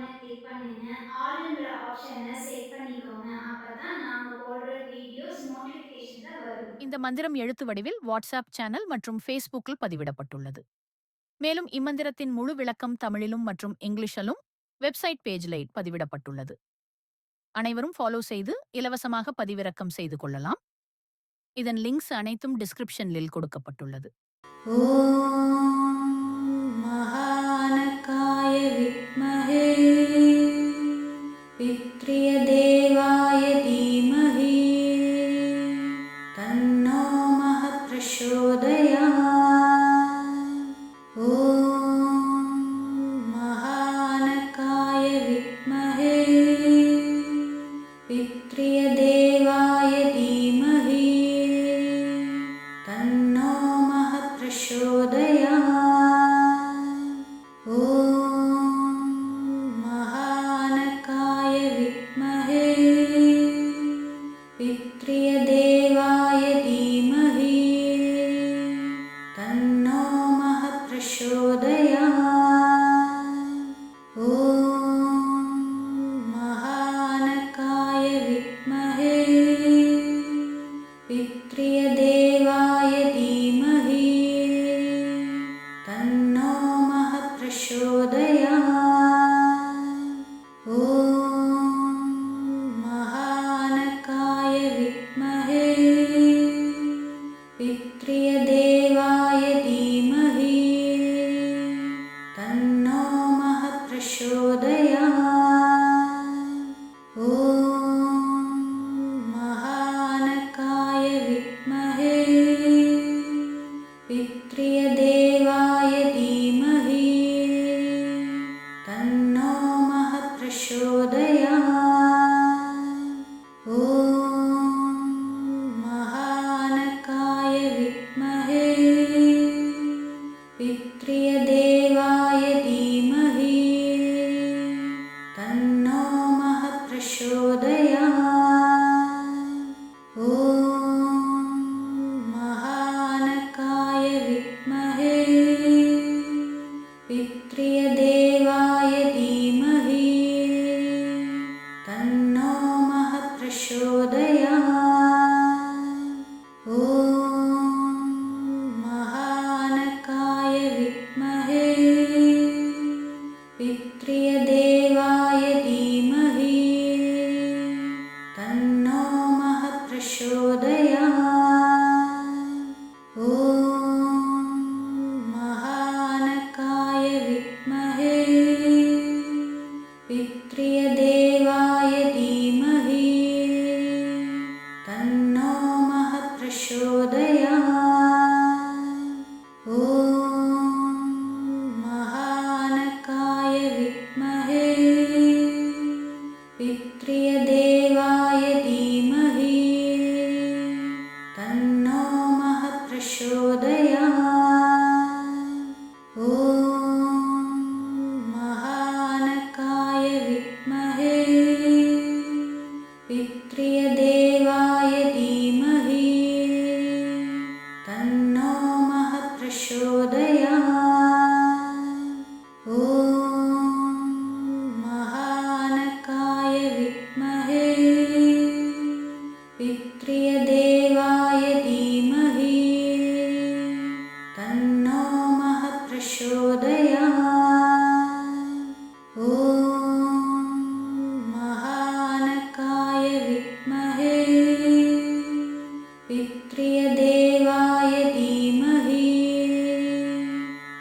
ஐகானை கிளிக் பண்ணுங்க. ஆல்ன்ற ஆப்ஷனை செட் பண்ணிக்கோங்க. அப்பதான் நாங்க போடுற வீடியோஸ் நோட்டிஃபிகேஷன்ல வரும். இந்த மந்திரம் எழுத்து வடிவில் வாட்ஸ்அப் சேனல் மற்றும் ஃபேஸ்புக்கில் பதிவிடப்பட்டுள்ளது. மேலும் இம்மந்திரத்தின் முழு விளக்கம் தமிழிலும் மற்றும் இங்கிலீஷிலும் வெப்சைட் பேஜில் பதிவிடப்பட்டுள்ளது. அனைவரும் ஃபாலோ செய்து இலவசமாக பதிவிறக்கம் செய்து கொள்ளலாம். இதன் லிங்க்ஸ் அனைத்தும் டிஸ்கிரிப்ஷனில் கொடுக்கப்பட்டுள்ளது. ஓம் महानकाय विद्महे पितृदेवाय धीमहि तन्नो महः प्रचोदयात्। ओम महानकाय विद्महे पितृदेवाय धीमहि तन्नो महः प्रचोदयात्। ओम महानकाय विद्महे पितृदेवाय धीमहि तन्नो महः प्रचोदयात्। ओम महानकाय विद्महे पितृदेवाय धीमहि तन्नो महः प्रचोदयात्। ओम महानकाय विद्महे पितृदेवाय धीमहि तन्नो महः प्रचोदयात्। ओम महानकाय विद्महे पितृदेवाय धीमहि तन्नो महः प्रचोदयात्। ओम महानकाय विद्महे पितृदेवाय धीमहि तन्नो महः प्रचोदयात्। ओम महानकाय विद्महे पितृदेवाय धीमहि तन्नो महः प्रचोदयात्। ओम महानकाय विद्महे पितृदेवाय धीमहि तन्नो महः प्रचोदयात्। ओम महानकाय विद्महे पितृदेवाय धीमहि तन्नो महः प्रचोदयात्। ओम महानकाय विद्महे पितृदेवाय धीमहि तन्नो महः प्रचोदयात्। ओम महानकाय विद्महे पितृदेवाय धीमहि तन्नो महः प्रचोदयात्। ओम महानकाय विद्महे पितृदेवाय धीमहि तन्नो महः प्रचोदयात्। ओम महानकाय विद्महे पितृदेवाय धीमहि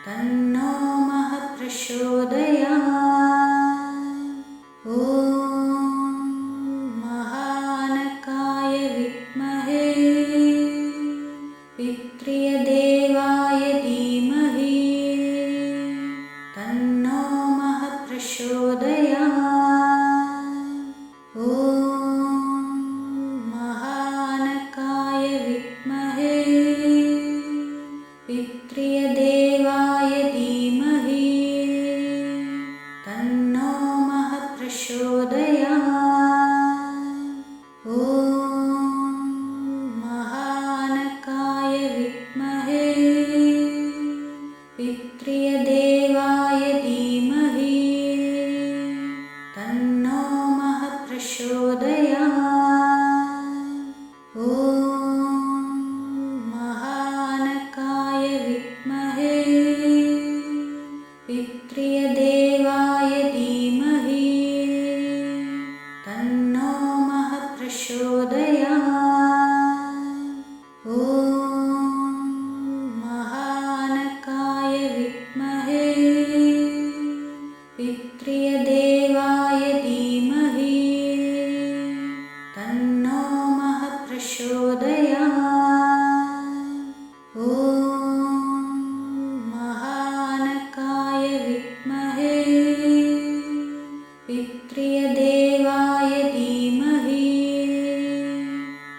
तन्नो महः प्रचोदयात्। ओम महानकाय विद्महे पितृदेवाय धीमहि तन्नो महः प्रचोदयात्। ओम महानकाय विद्महे पितृदेवाय धीमहि तन्नो महः प्रचोदयात्। ओम महानकाय विद्महे महानकाय विद्महे पितृय देवाय धीमहि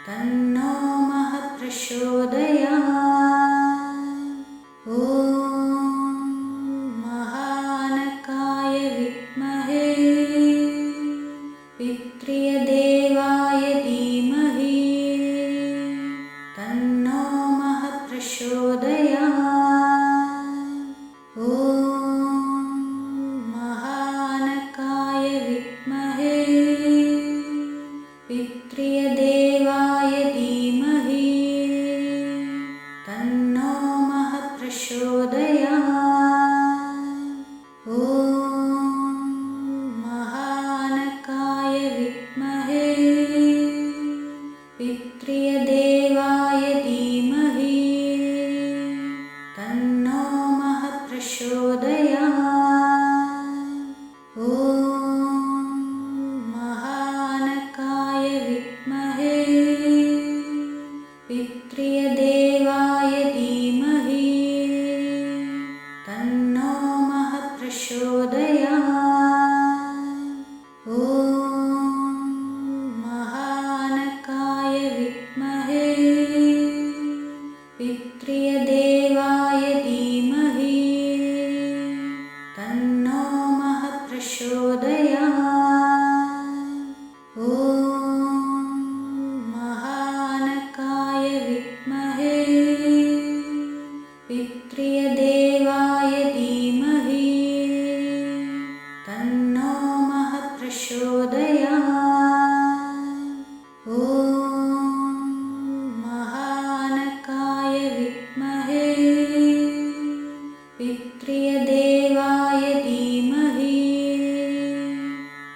तन्नो महः प्रचोदयात्। ॐ महानकाय विद्महे पितृय देवाय धीमहि तन्नो महः प्रचोदयात्। ॐ महानकाय विद्महे पितृय देवाय धीमहि तन्नो महः प्रचोदयात्। ॐ महानकाय विद्महे पितृय देवाय धीमहि तन्नो महः प्रचोदयात्। ॐ महानकाय विद्महे पितृय देवाय धीमहि तन्नो महः प्रचोदयात्। ॐ महानकाय विद्महे पितृय देवाय धीमहि तन्नो महः प्रचोदयात्। ॐ महानकाय विद्महे पितृय देवाय धीमहि तन्नो महः प्रचोदयात्। ॐ महानकाय विद्महे पितृय देवाय धीमहि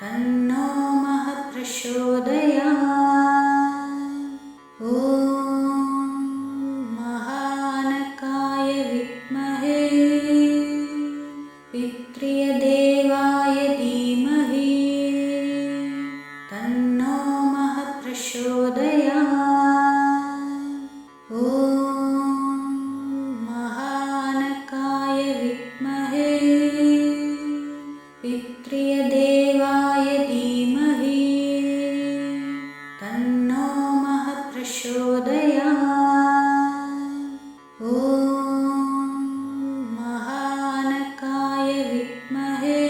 तन्नो महः प्रचोदयात्। ॐ महानकाय विद्महे पितृय देवाय धीमहि तन्नो महः प्रचोदयात्। ॐ महानकाय विद्महे पितृय देवाय धीमहि तन्नो महः प्रचोदयात्। ॐ महानकाय विद्महे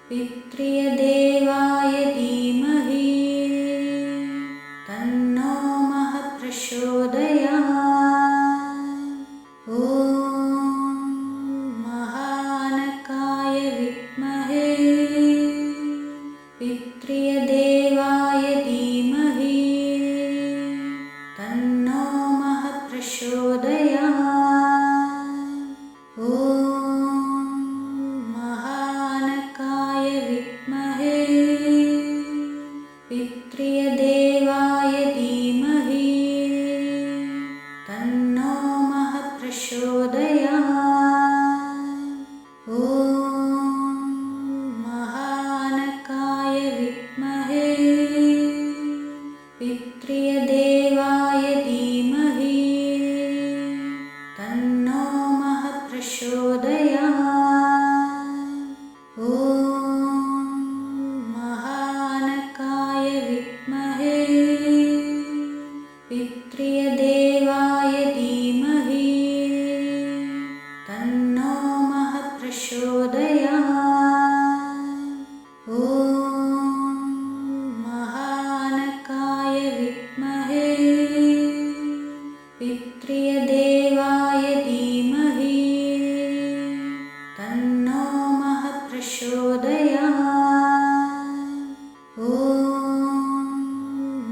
पितृय देवाय धीमहि तन्नो महः प्रचोदयात्। ॐ महानकाय विद्महे पितृय देवाय धीमहि तन्नो महः प्रचोदयात्। ॐ महानकाय विद्महे पितृय देवाय धीमहि तन्नो महः प्रचोदयात्। ॐ महानकाय विद्महे पितृय देवाय धीमहि तन्नो महः प्रचोदयात्। ॐ महानकाय विद्महे पितृय देवाय धीमहि तन्नो महः प्रचोदयात्। ॐ महानकाय विद्महे पितृय देवाय धीमहि तन्नो महः प्रचोदयात्। ॐ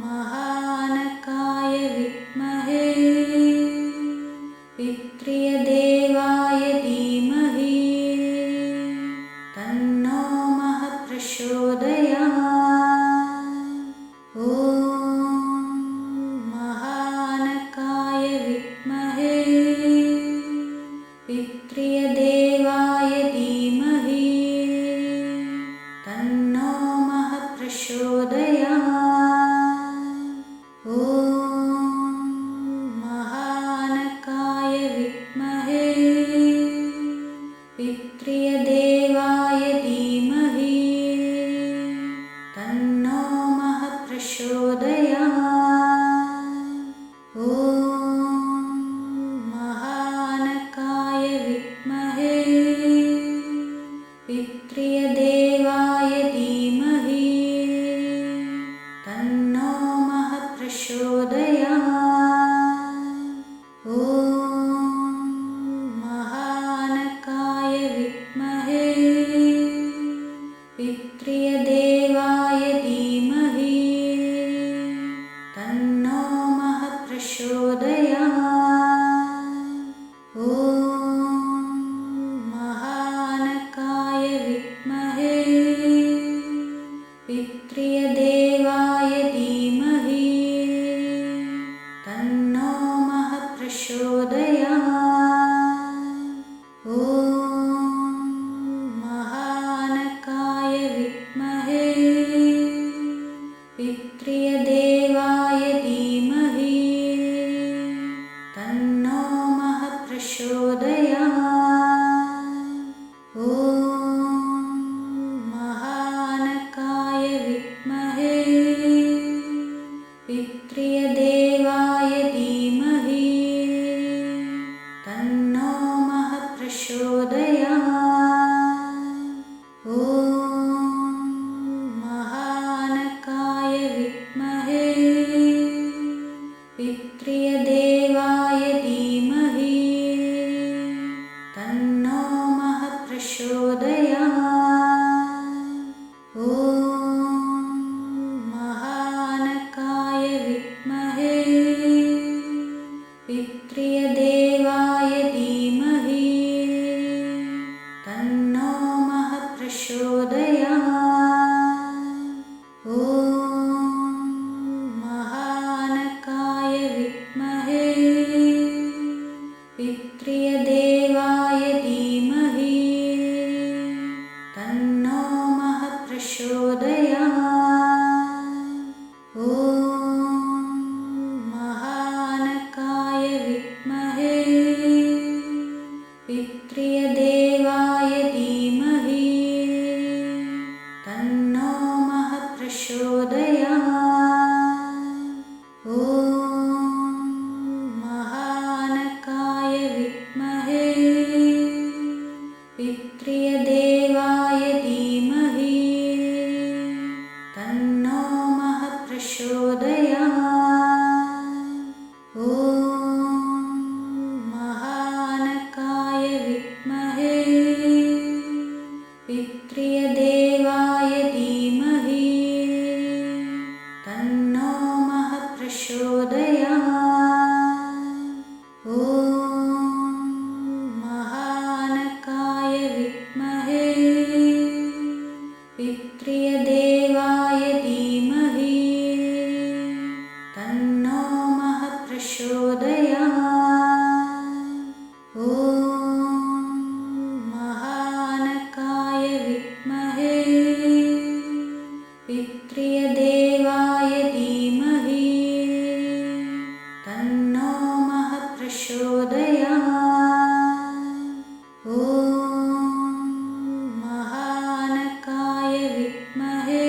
महानकाय विद्महे प्रचोदयात्। ॐ महानकाय विद्महे पितृदेवाय धीमहि तन्नो महः प्रचोदयात्। ॐ महानकाय विद्महे पितृदेवाय धीमहि तन्नो महः प्रचोदयात्। ॐ महानकाय विद्महे पितृदेवाय धीमहि तन्नो महः प्रचोदयात्। ॐ महानकाय विद्महे पितृदेवाय धीमहि तन्नो महः प्रचोदयात्। ॐ महानकाय विद्महे पितृदेवाय धीमहि तन्नो महः प्रचोदयात्। ॐ महानकाय विद्महे पितृदेवाय धीमहि तन्नो महः प्रचोदयात्। ॐ महानकाय विद्महे पितृदेवाय धीमहि तन्नो महः प्रचोदयात्। ॐ महानकाय विद्महे पितृदेवाय धीमहि तन्नो महः प्रचोदयात्। ॐ महानकाय विद्महे पितृदेवाय धीमहि तन्नो महः प्रचोदयात्। ॐ महानकाय विद्महे पितृदेवाय धीमहि तन्नो महः प्रचोदयात्। ॐ महानकाय विद्महे पितृदेवाय धीमहि तन्नो महः प्रचोदयात्। ॐ महानकाय विद्महे पितृदेवाय धीमहि तन्नो महः प्रचोदयात्। ॐ महानकाय विद्महे पितृदेवाय धीमहि तन्नो महः प्रचोदयात्। ॐ महानकाय विद्महे पितृदेवाय धीमहि तन्नो महः प्रचोदयात्। ॐ महानकाय विद्महे पितृदेवाय धीमहि तन्नो महः प्रचोदयात्। ॐ महानकाय विद्महे तन्नो महः प्रचोदयात्। ॐ महानकाय विद्महे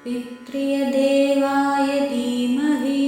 पितृदेवाय धीमहि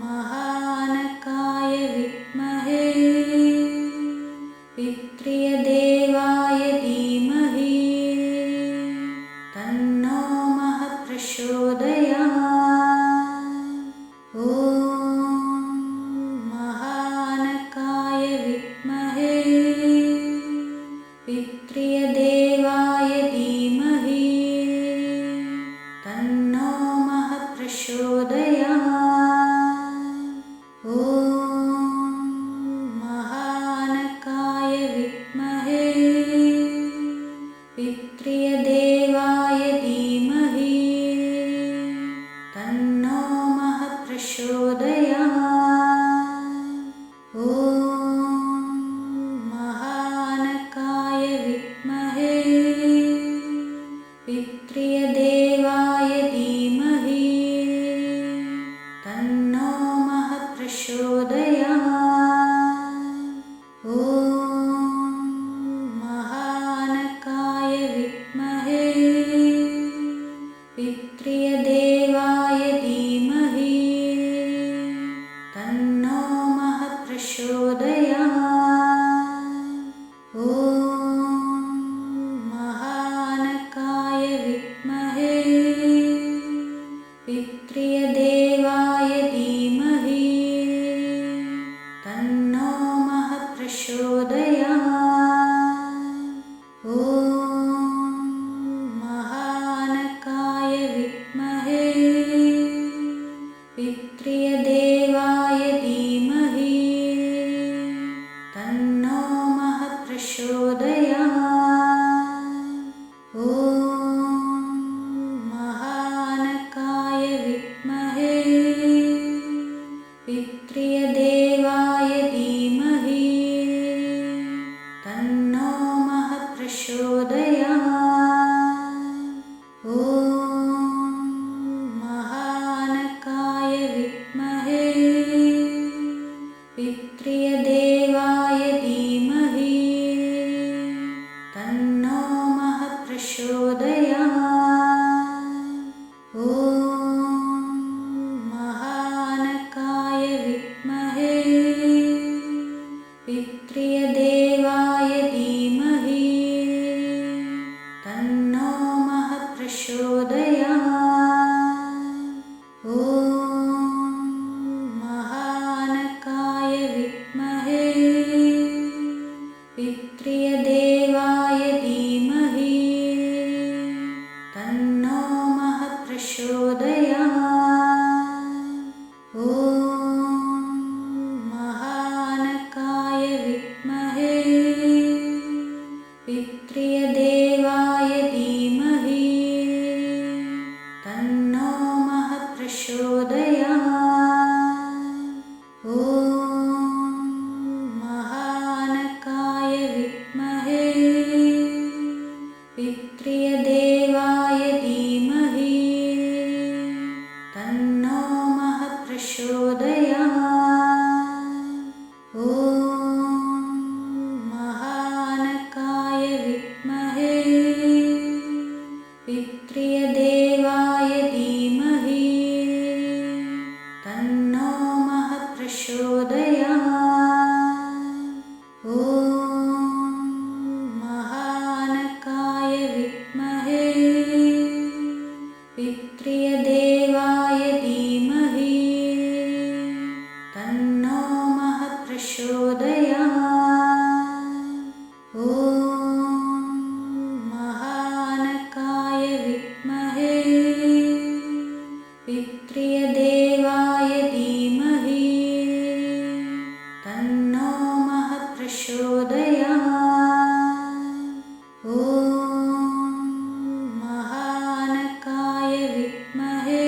महानकाय विद्महे पितृदेवाय धीमहि तन्नो महः प्रचोदयात्। ॐ महानकाय विद्महे पितृदेवाय धीमहि तन्नो महः प्रचोदयात्। ॐ महानकाय विद्महे पितृदेवाय धीमहि तन्नो महः प्रचोदयात्। ॐ महानकाय विद्महे पितृदेवाय धीमहि तन्नो महः प्रचोदयात्। ॐ महानकाय विद्महे पितृदेवाय धीमहि तन्नो महः प्रचोदयात्। ॐ महानकाय विद्महे पितृदेवाय धीमहि तन्नो महः प्रचोदयात्। ॐ महानकाय विद्महे पितृदेवाय धीमहि तन्नो महः प्रचोदयात्। ॐ महानकाय विद्महे पितृदेवाय धीमहि तन्नो महः प्रचोदयात्। ॐ महानकाय विद्महे पितृदेवाय धीमहि तन्नो महः प्रचोदयात्। ॐ महानकाय विद्महे पितृदेवाय धीमहि तन्नो महः प्रचोदयात्। ॐ महानकाय विद्महे पितृदेवाय धीमहि तन्नो महः प्रचोदयात्। ॐ महानकाय विद्महे पितृदेवाय धीमहि तन्नो महः प्रचोदयात्। ॐ महानकाय विद्महे पितृदेवाय धीमहि तन्नो महः प्रचोदयात्। ॐ महानकाय विद्महे पितृदेवाय धीमहि तन्नो महः प्रचोदयात्। ॐ महानकाय विद्महे पितृदेवाय धीमहि तन्नो महः प्रचोदयात्। ॐ महानकाय विद्महे पितृदेवाय धीमहि तन्नो महः प्रचोदयात्। ॐ महानकाय विद्महे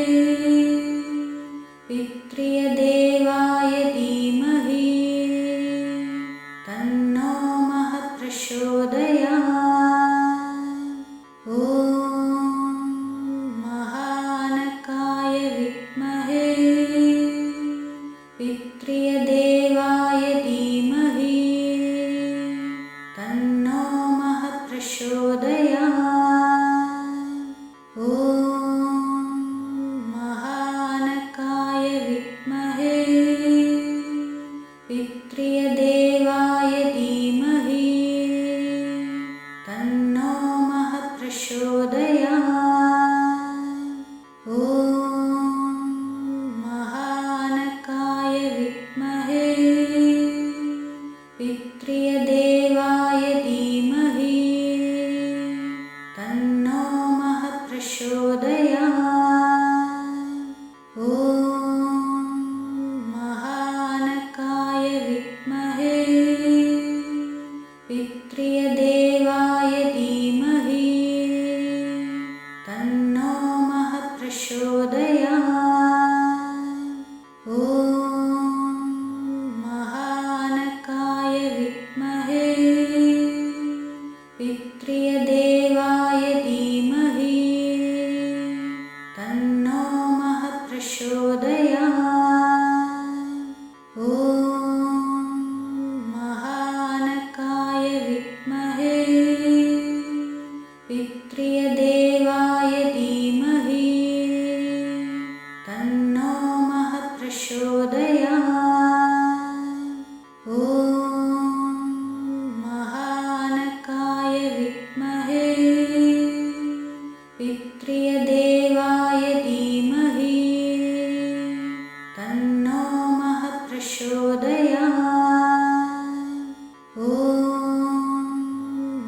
प्रचोदयात्। ॐ महानकाय विद्महे पितृदेवाय धीमहि तन्नो महः प्रचोदयात्। ॐ महानकाय विद्महे पितृदेवाय धीमहि तन्नो महः प्रचोदयात्। ॐ महानकाय विद्महे पितृदेवाय धीमहि तन्नो महः प्रचोदयात्। ॐ महानकाय विद्महे पितृदेवाय धीमहि तन्नो महः प्रचोदयात्। ॐ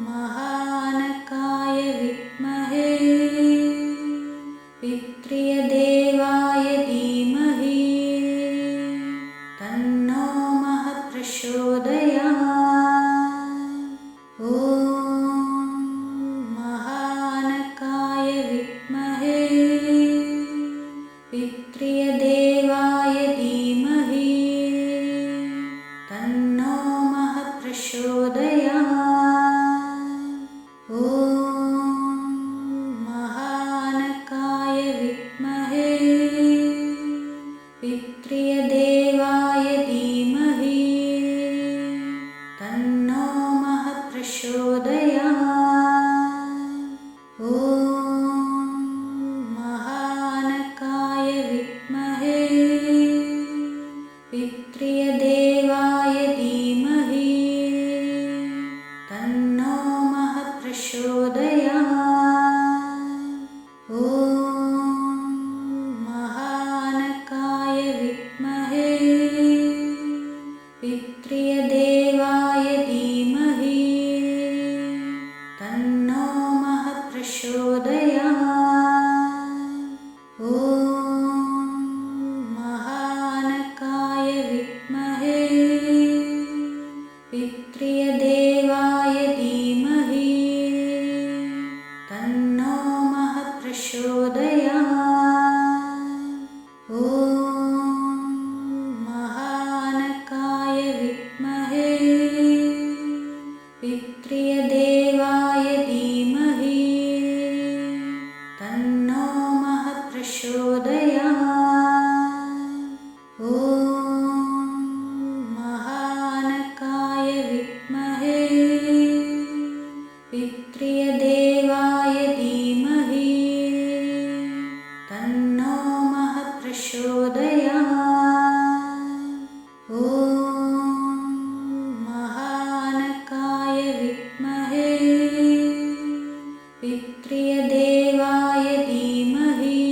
महानकाय विद्महे पितृदेवाय धीमहि तन्नो महः प्रचोदयात्। ॐ महानकाय विद्महे पितृदेवाय धीमहि तन्नो महः प्रचोदयात्। ॐ महानकाय विद्महे पितृदेवाय धीमहि तन्नो महः प्रचोदयात्। ॐ महानकाय विद्महे पितृदेवाय धीमहि तन्नो महः प्रचोदयात्। ॐ महानकाय विद्महे पितृदेवाय धीमहि तन्नो महः प्रचोदयात्। ॐ महानकाय विद्महे पितृदेवाय धीमहि तन्नो महः प्रचोदयात्। ॐ महानकाय विद्महे पितृदेवाय धीमहि तन्नो महः प्रचोदयात्। ॐ महानकाय विद्महे पितृदेवाय धीमहि तन्नो महः प्रचोदयात्। ॐ महानकाय विद्महे पितृदेवाय धीमहि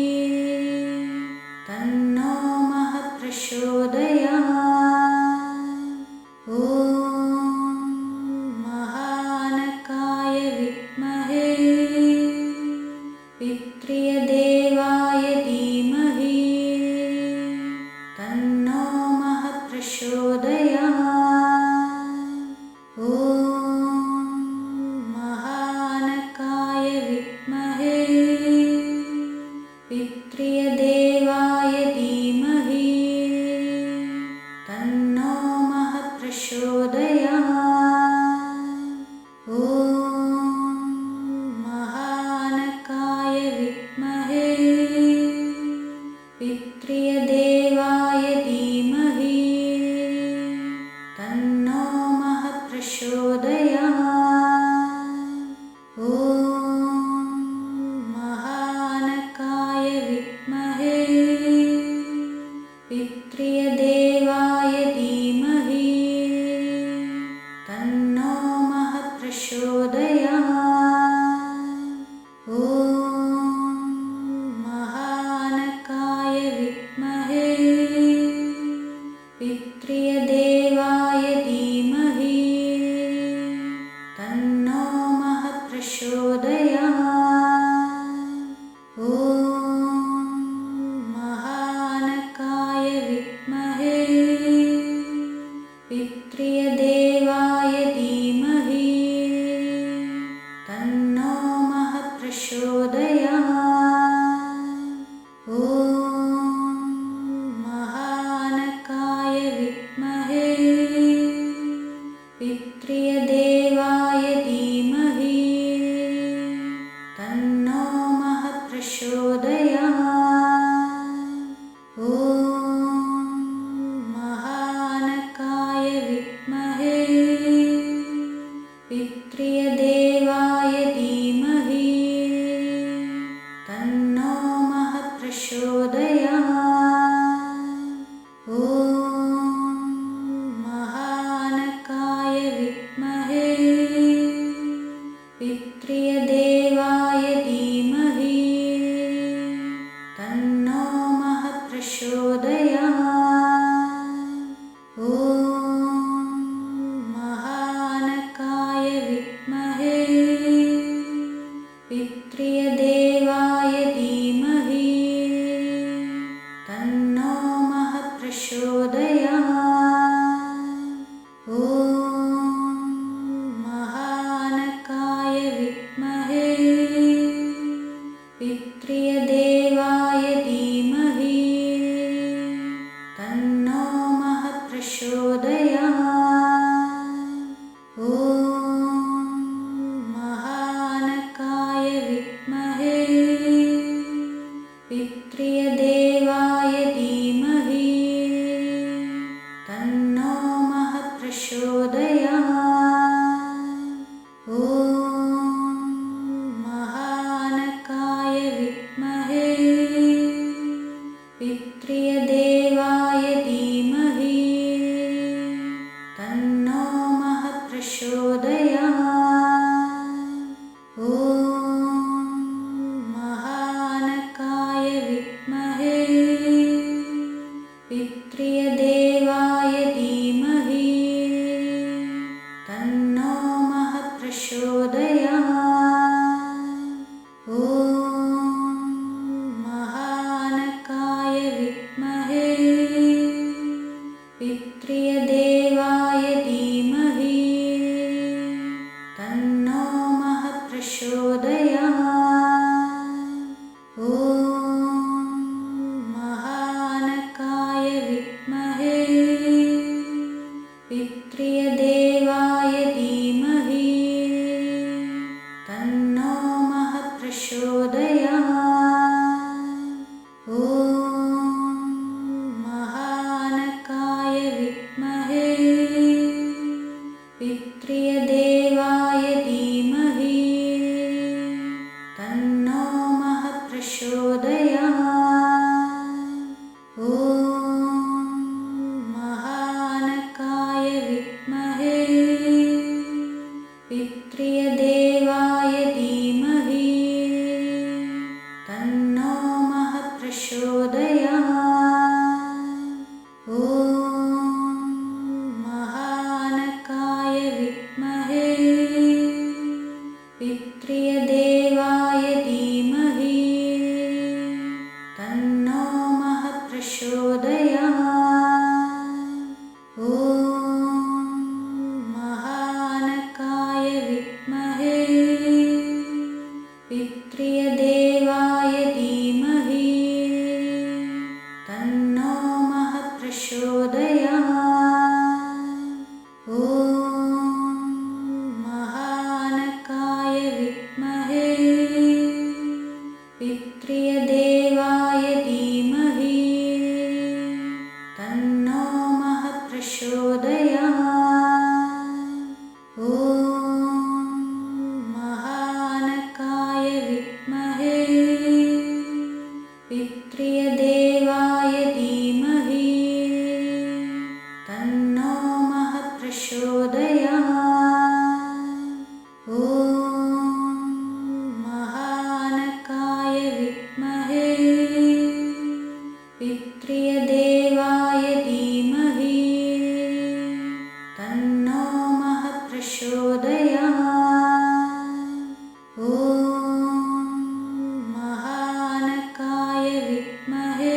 महानकाय विद्महे पितृय देवाय धीमहि तन्नो महः प्रचोदयात्। ॐ महानकाय विद्महे पितृय देवाय धीमहि तन्नो महः प्रचोदयात्। ॐ महानकाय विद्महे पितृय देवाय धीमहि तन्नो महः प्रचोदयात्। ॐ महानकाय विद्महे पितृय देवाय धीमहि तन्नो महः प्रचोदयात्। ॐ महानकाय विद्महे पितृय देवाय धीमहि तन्नो महः प्रचोदयात्। ॐ महानकाय विद्महे पितृय देवाय धीमहि तन्नो महः प्रचोदयात्। ॐ महानकाय विद्महे पितृय देवाय धीमहि तन्नो महः प्रचोदयात्। ॐ महानकाय विद्महे पितृय देवाय धीमहि तन्नो महः प्रचोदयात्। ॐ महानकाय विद्महे पितृय देवाय धीमहि तन्नो महः प्रचोदयात्। ॐ महानकाय विद्महे पितृय देवाय धीमहि तन्नो महः प्रचोदयात्। ॐ महानकाय विद्महे पितृय देवाय धीमहि तन्नो महः प्रचोदयात्। ॐ महानकाय विद्महे पितृय देवाय धीमहि तन्नो महः प्रचोदयात्। ॐ महानकाय विद्महे पितृय देवाय धीमहि तन्नो महः प्रचोदयात्। ॐ महानकाय विद्महे पितृय देवाय धीमहि तन्नो महः प्रचोदयात्। ॐ महानकाय विद्महे पितृय देवाय धीमहि तन्नो महः प्रचोदयात्। ॐ महानकाय विद्महे पितृय देवाय धीमहि तन्नो महः प्रचोदयात्। ॐ महानकाय विद्महे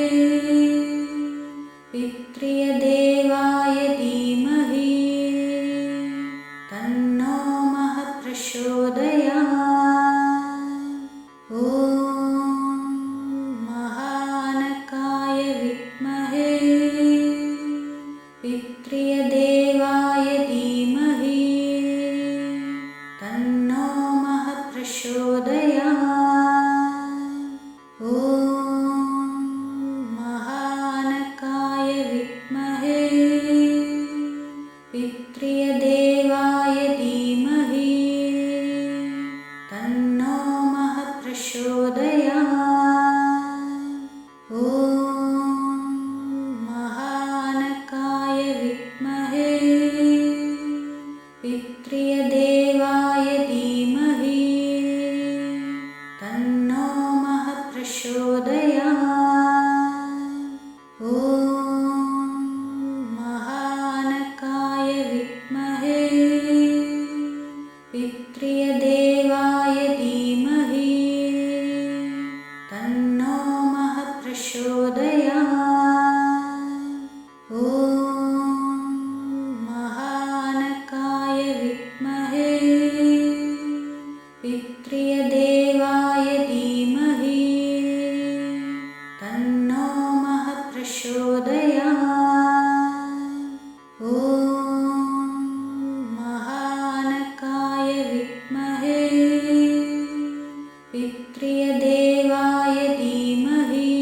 प्रचोदयात्। ॐ महानकाय विद्महे पितृदेवाय धीमहि तन्नो महः प्रचोदयात्। ॐ महानकाय विद्महे पितृदेवाय धीमहि तन्नो महः प्रचोदयात्। ॐ महानकाय विद्महे पितृदेवाय धीमहि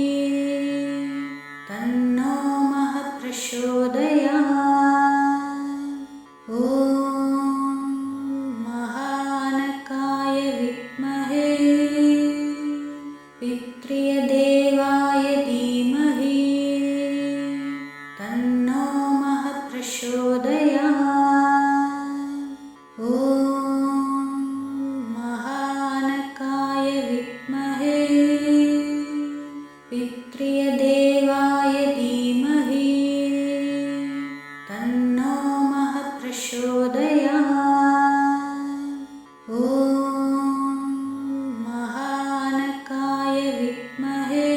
तन्नो महः प्रचोदयात्। ॐ महानकाय विद्महे पितृदेवाय धीमहि तन्नो महः प्रचोदयात्। ॐ महानकाय विद्महे पितृदेवाय धीमहि तन्नो महः प्रचोदयात्। ॐ महानकाय विद्महे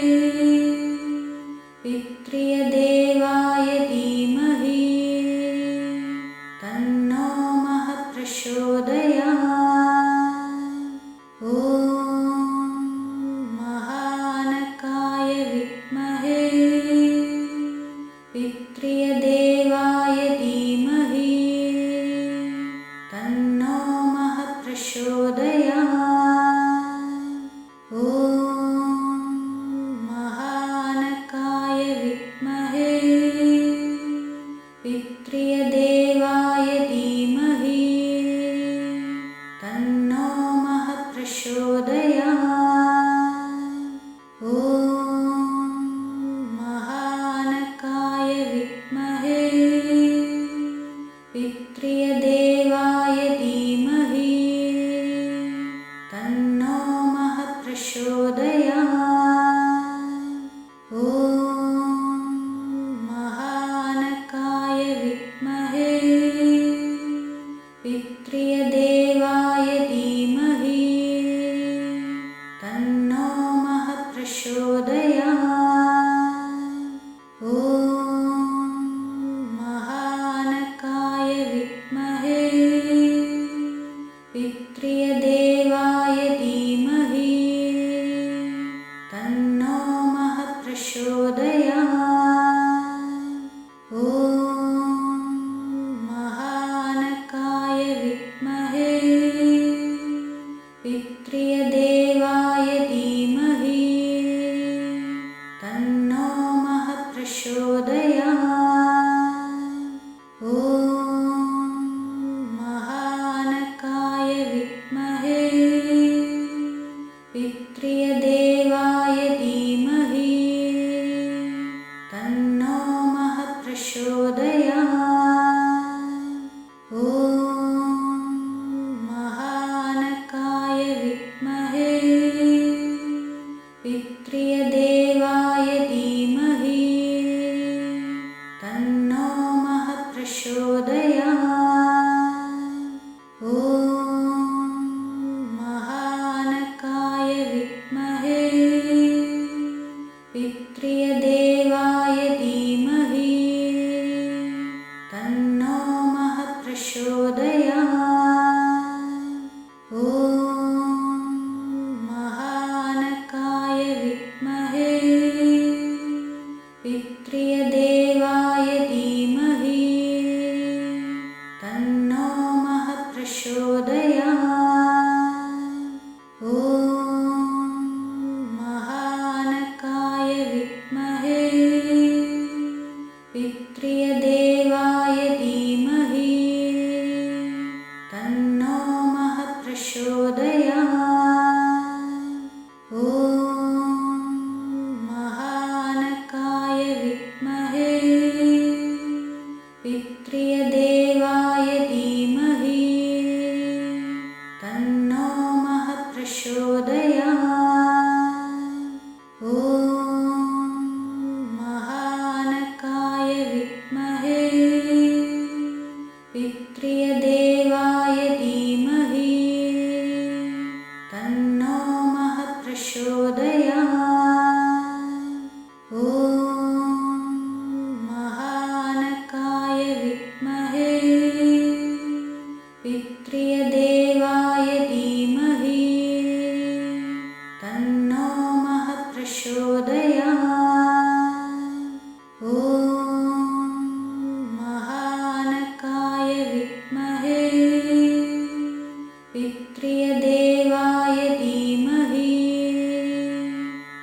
पितृदेवाय धीमहि तन्नो महः प्रचोदयात्। ॐ महानकाय विद्महे पितृदेवाय धीमहि तन्नो महः प्रचोदयात्। ॐ महानकाय विद्महे पितृदेवाय धीमहि तन्नो महः प्रचोदयात्। ॐ महानकाय विद्महे पितृदेवाय धीमहि तन्नो महः प्रचोदयात्। ॐ महानकाय विद्महे पितृदेवाय धीमहि तन्नो महः प्रचोदयात्। ॐ महानकाय विद्महे पितृदेवाय धीमहि तन्नो महः प्रचोदयात्। ॐ महानकाय विद्महे पितृदेवाय धीमहि तन्नो महः प्रचोदयात्। ॐ महानकाय विद्महे पितृदेवाय धीमहि तन्नो महः प्रचोदयात्। ॐ महानकाय विद्महे पितृदेवाय धीमहि तन्नो महः प्रचोदयात्। ॐ महानकाय विद्महे पितृदेवाय धीमहि तन्नो महः प्रचोदयात्। ॐ महानकाय विद्महे पितृदेवाय धीमहि तन्नो महः प्रचोदयात्। ॐ महानकाय विद्महे पितृदेवाय धीमहि तन्नो महः प्रचोदयात्। ॐ महानकाय विद्महे महानकाय विद्महे पितृय देवाय धीमहि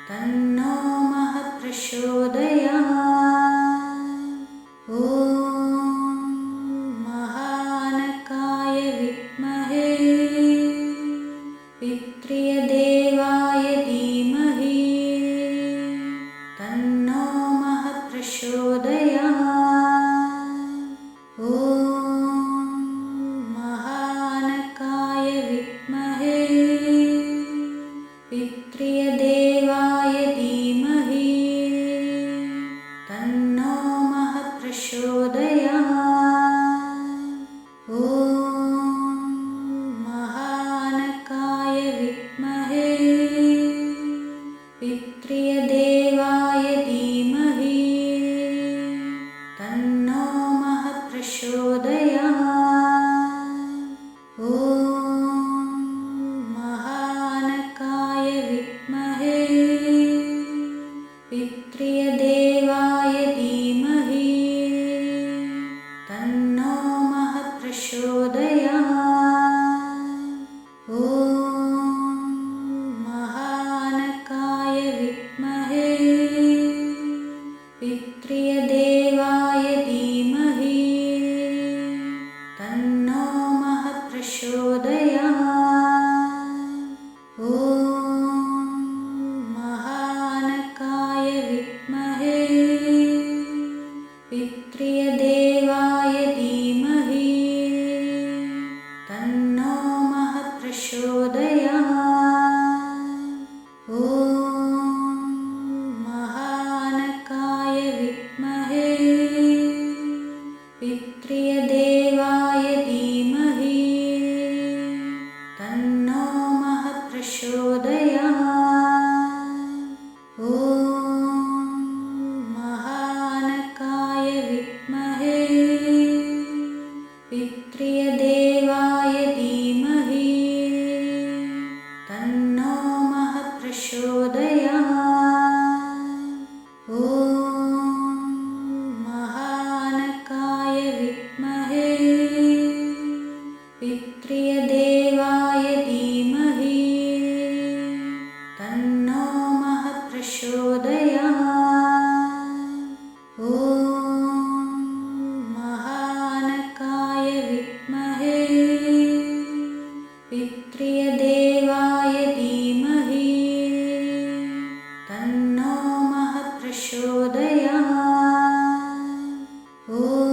तन्नो महः प्रचोदयात्। ॐ महानकाय विद्महे पितृय देवाय धीमहि तन्नो महः प्रचोदयात्। ॐ महानकाय विद्महे पितृय देवाय धीमहि तन्नो महः प्रचोदयात्। ॐ महानकाय विद्महे पितृय देवाय धीमहि तन्नो महः प्रचोदयात्। ॐ महानकाय विद्महे पितृय देवाय धीमहि तन्नो महः प्रचोदयात्। ॐ महानकाय विद्महे पितृय देवाय धीमहि तन्नो महः प्रचोदयात्। ॐ महानकाय विद्महे पितृय देवाय धीमहि तन्नो महः प्रचोदयात्। ॐ महानकाय विद्महे पितृय देवाय धीमहि तन्नो महः प्रचोदयात्। ॐ महानकाय विद्महे पितृय देवाय धीमहि तन्नो महः प्रचोदयात्। ॐ महानकाय विद्महे पितृय देवाय धीमहि तन्नो महः प्रचोदयात्। ॐ महानकाय विद्महे पितृय देवाय धीमहि तन्नो महः प्रचोदयात्। ॐ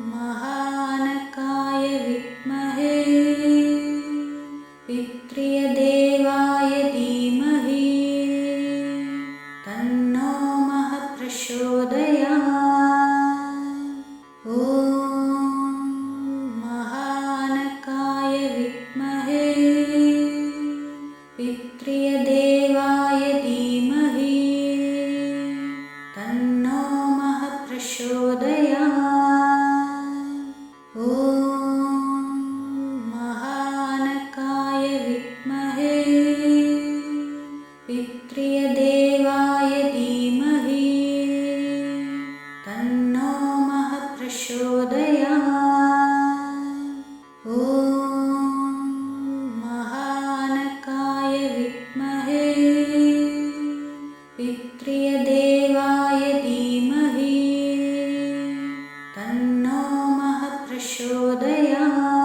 महानकाय विद्महे पितृय देवाय धीमहि तन्नो महः प्रचोदयात्। ॐ महानकाय विद्महे पितृय देवाय धीमहि तन्नो महः प्रचोदयात्। ॐ महानकाय विद्महे पितृय देवाय धीमहि तन्नो महः प्रचोदयात्। ॐ महानकाय विद्महे पितृय देवाय धीमहि तन्नो महः प्रचोदयात्।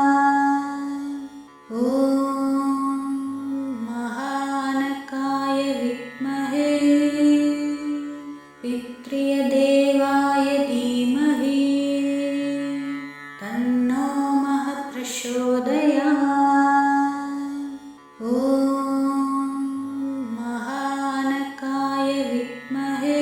ॐ महानकाय विद्महे पितृय देवाय धीमहि तन्नो महः प्रचोदयात्। ॐ महानकाय विद्महे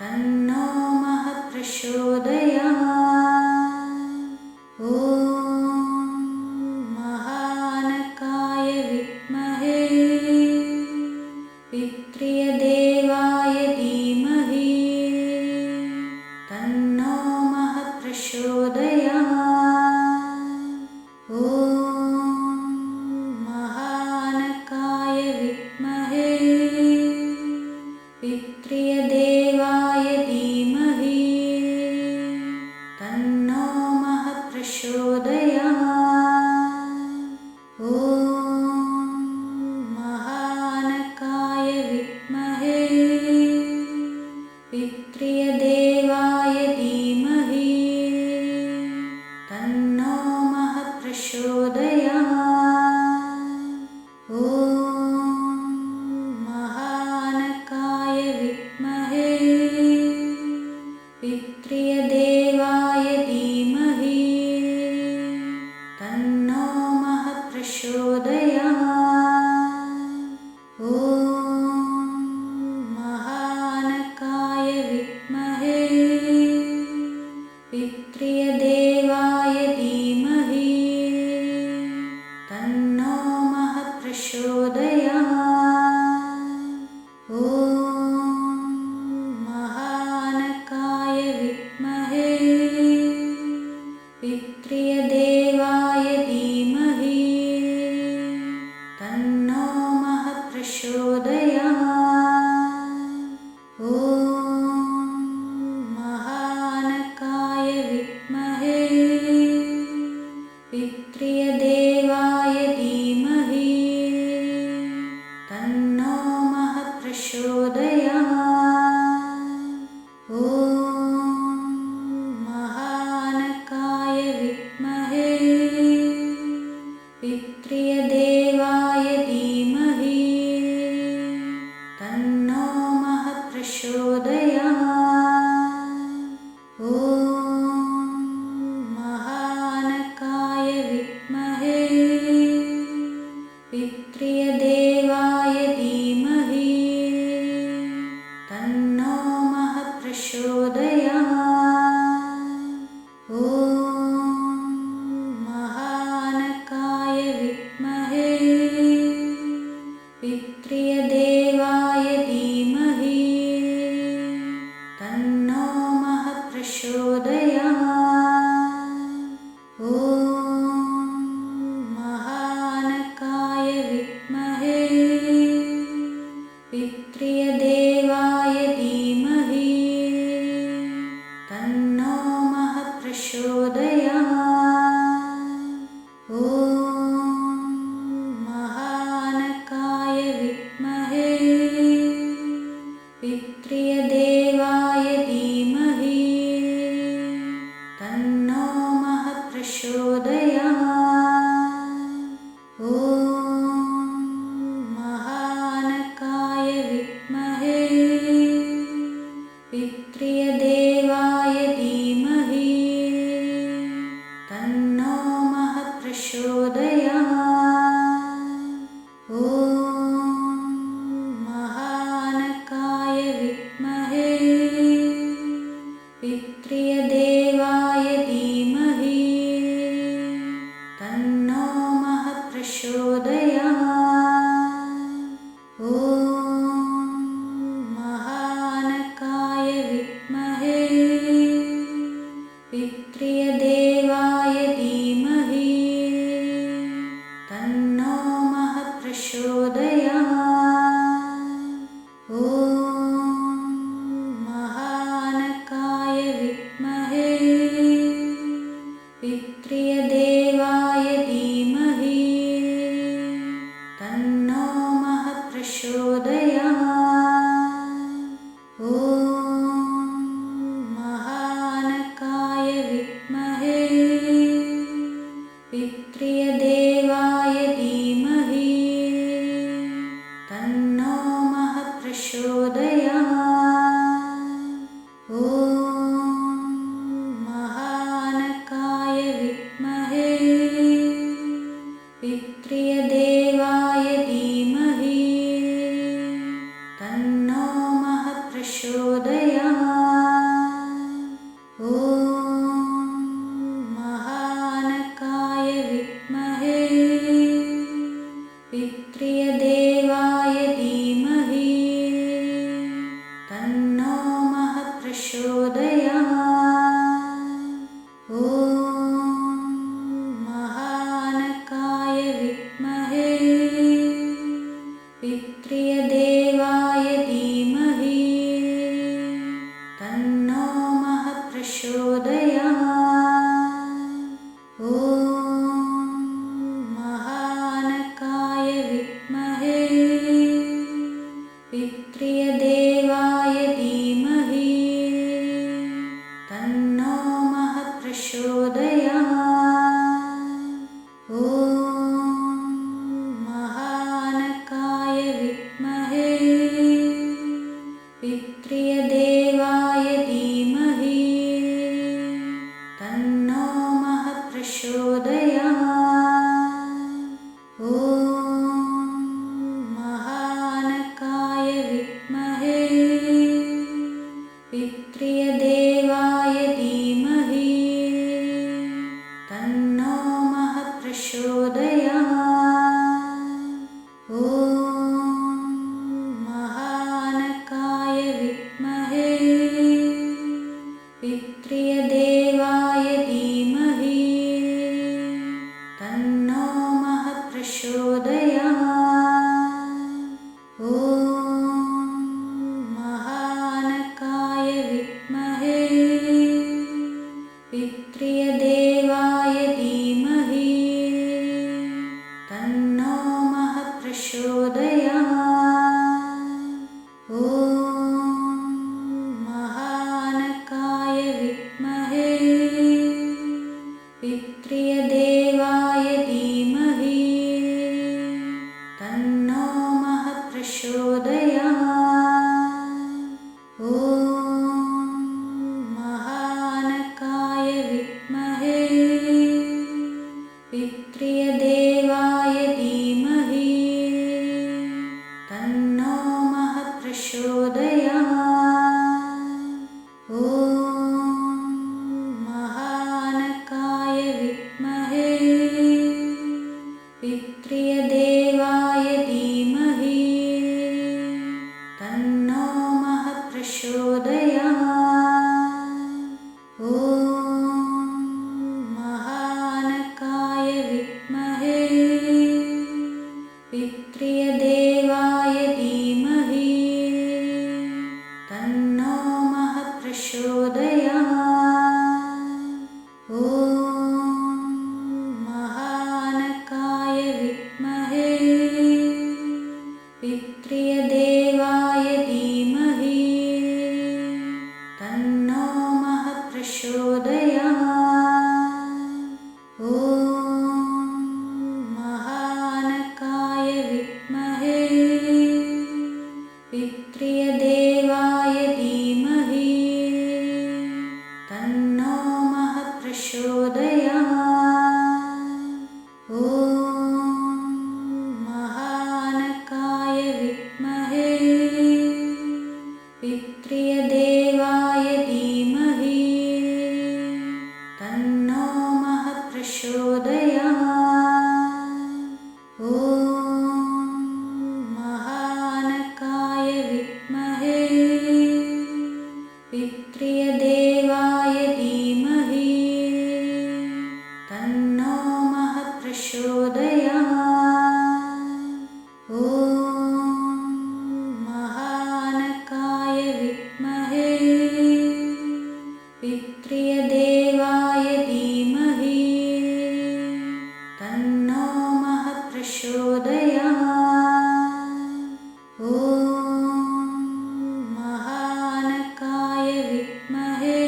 तन्नो महप्रचोदयात्। ॐ महानकाय विद्महे पितृदेवाय धीमहि महानकाय विद्महे पितृदेवाय धीमहि तन्नो महः प्रचोदयात्। ॐ महानकाय विद्महे पितृदेवाय धीमहि तन्नो महः प्रचोदयात्। ॐ महानकाय विद्महे पितृदेवाय धीमहि तन्नो महः प्रचोदयात्। ॐ महानकाय विद्महे पितृदेवाय धीमहि तन्नो महः प्रचोदयात्। ॐ महानकाय विद्महे पितृदेवाय धीमहि तन्नो महः प्रचोदयात्। ॐ महानकाय विद्महे पितृदेवाय धीमहि तन्नो महः प्रचोदयात्। ॐ महानकाय विद्महे पितृदेवाय धीमहि तन्नो महः प्रचोदयात्। ॐ महानकाय विद्महे पितृदेवाय धीमहि तन्नो महः प्रचोदयात्। ॐ महानकाय विद्महे पितृदेवाय धीमहि तन्नो महः प्रचोदयात्। ॐ महानकाय विद्महे पितृदेवाय धीमहि तन्नो महः प्रचोदयात्। ॐ महानकाय विद्महे पितृदेवाय धीमहि तन्नो महः प्रचोदयात्। ॐ महानकाय विद्महे पितृदेवाय धीमहि तन्नो महः प्रचोदयात्। ॐ महानकाय विद्महे पितृदेवाय धीमहि तन्नो महः प्रचोदयात्। ॐ महानकाय विद्महे पितृदेवाय धीमहि तन्नो महः प्रचोदयात्। ॐ महानकाय विद्महे पितृदेवाय धीमहि तन्नो महः प्रचोदयात्। ॐ महानकाय विद्महे पितृदेवाय धीमहि तन्नो महः प्रचोदयात्। ॐ महानकाय विद्महे प्रचोदयात्। ॐ महानकाय विद्महे पितृदेवाय धीमहि तन्नो महः प्रचोदयात्। ॐ महानकाय विद्महे पितृदेवाय धीमहि तन्नो महः प्रचोदयात्। ॐ महानकाय विद्महे पितृदेवाय धीमहि तन्नो महः प्रचोदयात्। ॐ महानकाय विद्महे पितृदेवाय धीमहि तन्नो महः प्रचोदयात्। ॐ महानकाय विद्महे पितृदेवाय धीमहि तन्नो महः प्रचोदयात्। ॐ महानकाय विद्महे पितृदेवाय धीमहि तन्नो महः प्रचोदयात्। ॐ महानकाय विद्महे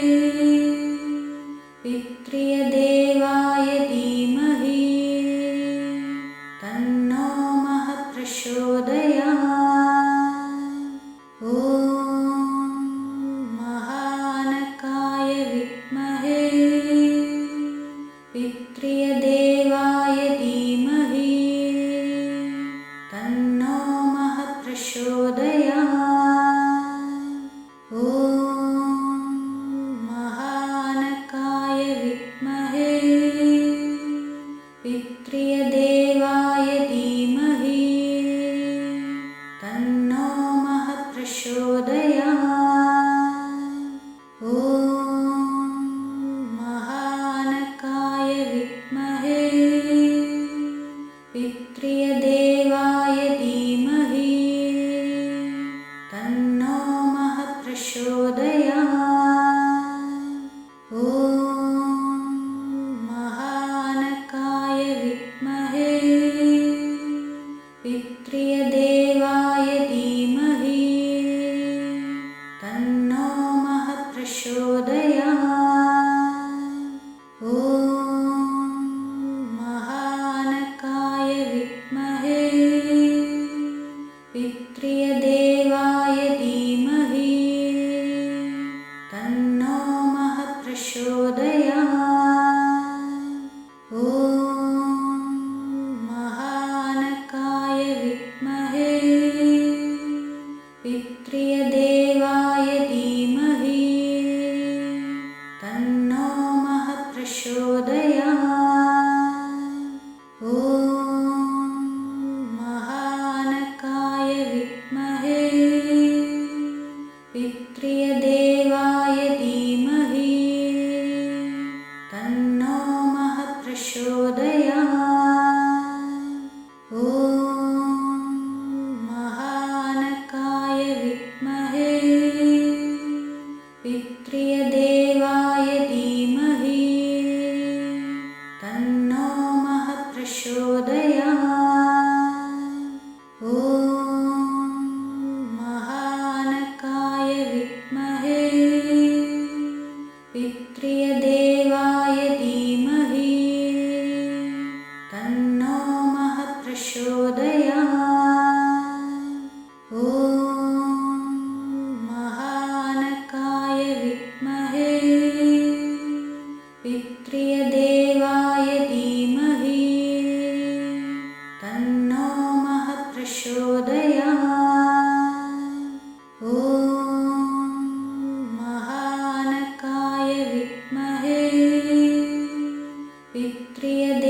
पितृदेवाय धीमहि तन्नो महः प्रचोदयात्। ॐ महानकाय विद्महे पितृदेवाय धीमहि तन्नो महः प्रचोदयात्। ॐ महानकाय विद्महे पितृदेवाय धीमहि तन्नो महः प्रचोदयात्। ॐ महानकाय विद्महे पितृदेवाय धीमहि तन्नो महः प्रचोदयात्। ॐ महानकाय विद्महे पितृदेवाय धीमहि तन्नो महः प्रचोदयात्। ॐ महानकाय विद्महे पितृदेवाय धीमहि तन्नो महः प्रचोदयात्। ॐ महानकाय विद्महे पितृदेवाय धीमहि तन्नो महः प्रचोदयात्। ॐ महानकाय विद्महे पितृदेवाय धीमहि तन्नो महः प्रचोदयात्। ॐ महानकाय विद्महे पितृदेवाय धीमहि तन्नो महः प्रचोदयात्। ॐ महानकाय विद्महे पितृदेवाय धीमहि तन्नो महः प्रचोदयात्। ॐ महानकाय विद्महे पितृदेवाय धीमहि तन्नो महः प्रचोदयात्। ॐ महानकाय विद्महे पितृदेवाय